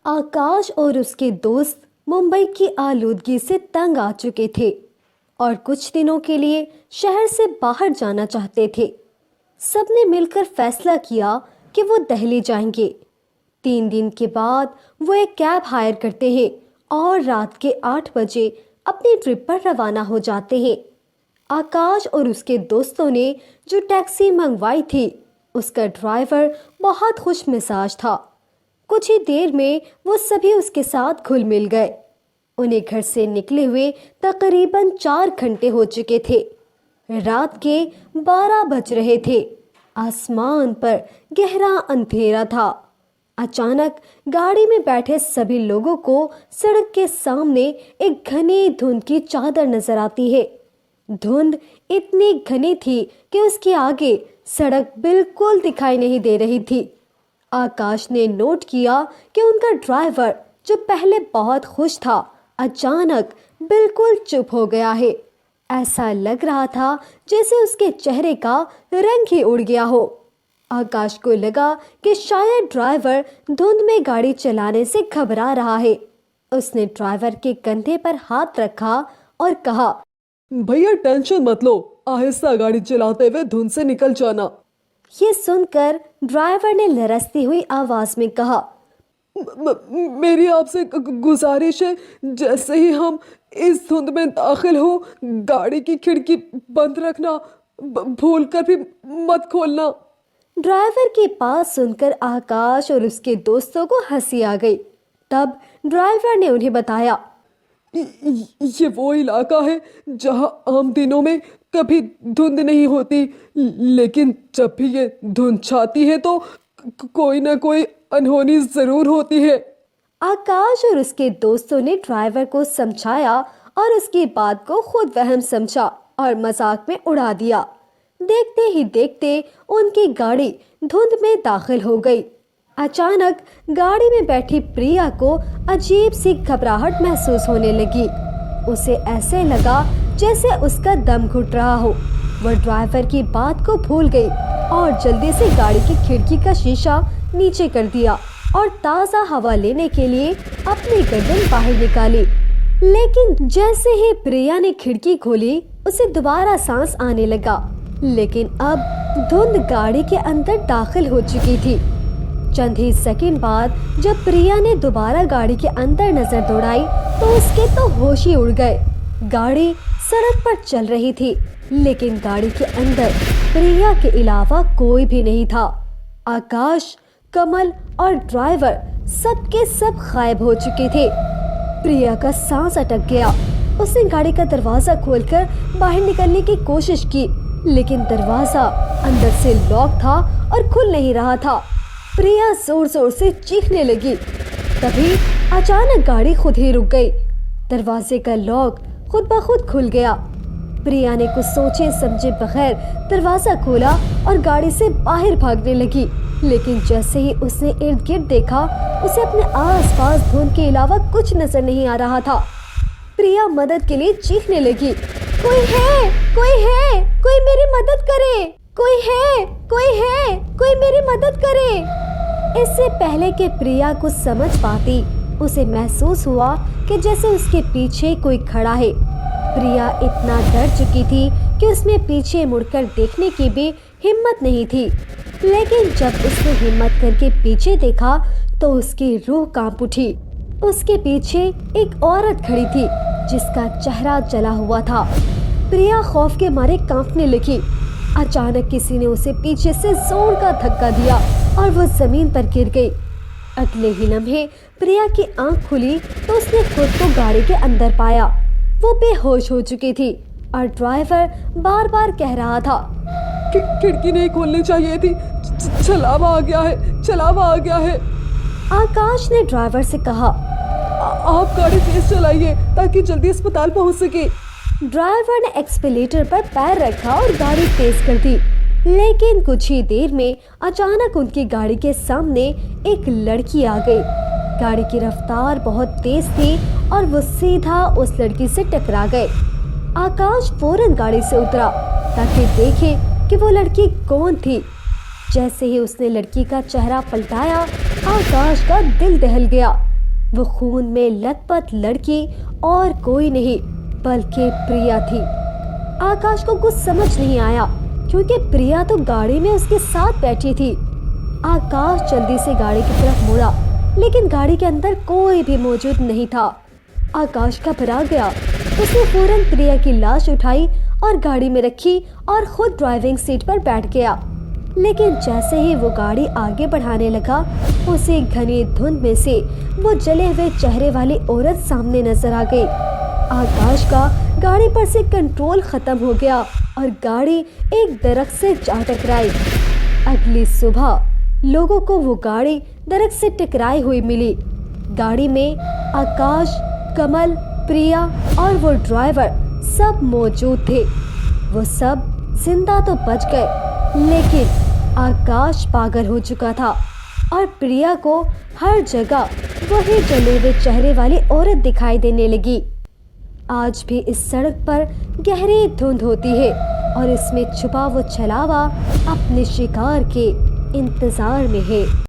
आकाश और उसके दोस्त मुंबई की आलूदगी से तंग आ चुके थे और कुछ दिनों के लिए शहर से बाहर जाना चाहते थे। सबने मिलकर फैसला किया कि वो दिल्ली जाएंगे। 3 दिन के बाद वो एक कैब हायर करते हैं और रात के 8 बजे अपनी ट्रिप पर रवाना हो जाते हैं। आकाश और उसके दोस्तों ने जो टैक्सी मंगवाई थी उसका ड्राइवर बहुत खुश मिजाज था। कुछ ही देर में वो सभी उसके साथ घुल मिल गए। उन्हें घर से निकले हुए तकरीबन 4 घंटे हो चुके थे। रात के 12 बज रहे थे। आसमान पर गहरा अंधेरा था। अचानक गाड़ी में बैठे सभी लोगों को सड़क के सामने एक घनी धुंध की चादर नजर आती है। धुंध इतनी घनी थी कि उसके आगे सड़क बिल्कुल दिखाई नहीं दे रही थी। आकाश ने नोट किया कि उनका ड्राइवर, जो पहले बहुत खुश था, अचानक बिल्कुल चुप हो गया है। ऐसा लग रहा था जैसे उसके चेहरे का रंग ही उड़ गया हो। आकाश को लगा कि शायद ड्राइवर धुंध में गाड़ी चलाने से घबरा रहा है। उसने ड्राइवर के कंधे पर हाथ रखा और कहा, भैया टेंशन मत लो, आहिस्ता गाड़ी चलाते हुए धुंध से निकल जाना। ये सुनकर ड्राइवर ने लरसती हुई आवाज में कहा, मेरी आपसे गुजारिश है, जैसे ही हम इस धुंध में दाखिल हो गाड़ी की खिड़की बंद रखना, भूल कर भी मत खोलना। ड्राइवर की बात सुनकर आकाश और उसके दोस्तों को हंसी आ गई। तब ड्राइवर ने उन्हें बताया, ये वो इलाका है जहां आम दिनों में कभी धुंध नहीं होती, लेकिन जब भी ये धुंध छाती है तो कोई ना कोई अनहोनी जरूर होती है। आकाश और उसके दोस्तों ने ड्राइवर को समझाया और उसकी बात को खुद वहम समझा और मजाक में उड़ा दिया। देखते ही देखते उनकी गाड़ी धुंध में दाखिल हो गई। अचानक गाड़ी में बैठी प्रिया को अजीब सी घबराहट महसूस होने लगी। उसे ऐसे लगा जैसे उसका दम घुट रहा हो। वह ड्राइवर की बात को भूल गई और जल्दी से गाड़ी की खिड़की का शीशा नीचे कर दिया और ताज़ा हवा लेने के लिए अपनी गर्दन बाहर निकाली। लेकिन जैसे ही प्रिया ने खिड़की खोली उसे दोबारा सांस आने लगा, लेकिन अब धुंध गाड़ी के अंदर दाखिल हो चुकी थी। चंद ही सेकंड बाद जब प्रिया ने दोबारा गाड़ी के अंदर नजर दौड़ाई तो उसके तो होश ही उड़ गए। गाड़ी सड़क पर चल रही थी, लेकिन गाड़ी के अंदर प्रिया के अलावा कोई भी नहीं था। आकाश, कमल और ड्राइवर सबके सब गायब हो चुके थे। प्रिया का सांस अटक गया। उसने गाड़ी का दरवाजा खोलकर बाहर निकलने की कोशिश की, लेकिन दरवाजा अंदर से लॉक था और खुल नहीं रहा था। प्रिया जोर जोर से चीखने लगी। तभी अचानक गाड़ी खुद ही रुक गई। दरवाजे का लॉक खुद ब खुद खुल गया। प्रिया ने कुछ सोचे समझे बगैर दरवाजा खोला और गाड़ी से बाहर भागने लगी। लेकिन जैसे ही उसने इर्द गिर्द देखा उसे अपने आसपास धुंध के अलावा कुछ नजर नहीं आ रहा था। प्रिया मदद के लिए चीखने लगी, कोई है, कोई है, कोई मेरी मदद करे, कोई है, कोई है, कोई मेरी मदद करे। इससे पहले कि प्रिया कुछ समझ पाती, उसे महसूस हुआ कि जैसे उसके पीछे कोई खड़ा है। प्रिया इतना डर चुकी थी कि उसने पीछे मुड़कर देखने की भी हिम्मत नहीं थी। लेकिन जब उसने हिम्मत करके पीछे देखा तो उसकी रूह कांप उठी। उसके पीछे एक औरत खड़ी थी जिसका चेहरा जला हुआ था। प्रिया खौफ के मारे कांपने लगी। अचानक किसी ने उसे पीछे से जोर का धक्का दिया और वो जमीन पर गिर गई। अगले ही लम्हे प्रिया की आंख खुली तो उसने खुद को गाड़ी के अंदर पाया। वो बेहोश हो चुकी थी और ड्राइवर बार बार कह रहा था, खिड़की नहीं खोलनी चाहिए थी, छलावा आ गया है, छलावा आ गया है। आकाश ने ड्राइवर से कहा, आप गाड़ी तेज चलाइए ताकि जल्दी अस्पताल पहुंच सके। ड्राइवर ने एक्सीलरेटर पर पैर रखा और गाड़ी तेज कर दी। लेकिन कुछ ही देर में अचानक उनकी गाड़ी के सामने एक लड़की आ गई। गाड़ी की रफ्तार बहुत तेज थी और वो सीधा उस लड़की से टकरा गए। आकाश फौरन गाड़ी से उतरा ताकि देखे कि वो लड़की कौन थी। जैसे ही उसने लड़की का चेहरा पलटाया, आकाश का दिल दहल गया। वो खून में लथपथ लड़की और कोई नहीं बल्कि प्रिया थी। आकाश को कुछ समझ नहीं आया क्योंकि प्रिया तो गाड़ी में उसके साथ बैठी थी। आकाश जल्दी से गाड़ी की तरफ मुड़ा, लेकिन गाड़ी के अंदर कोई भी मौजूद नहीं था। आकाश घबरा गया। उसने फौरन प्रिया की लाश उठाई और गाड़ी में रखी और खुद ड्राइविंग सीट पर बैठ गया। लेकिन जैसे ही वो गाड़ी आगे बढ़ाने लगा, उसे घनी धुंध में से वो जले हुए चेहरे वाली औरत सामने नजर आ गई। आकाश का गाड़ी पर से कंट्रोल खत्म हो गया और गाड़ी एक दरख्त से जा टकराई। अगली सुबह लोगों को वो गाड़ी दरख्त से टकराई हुई मिली। गाड़ी में आकाश, कमल, प्रिया और वो ड्राइवर सब मौजूद थे। वो सब जिंदा तो बच गए, लेकिन आकाश पागल हो चुका था और प्रिया को हर जगह वही जले हुए चेहरे वाली औरत दिखाई देने लगी। आज भी इस सड़क पर गहरी धुंध होती है और इसमें छुपा वो छलावा अपने शिकार के इंतजार में है।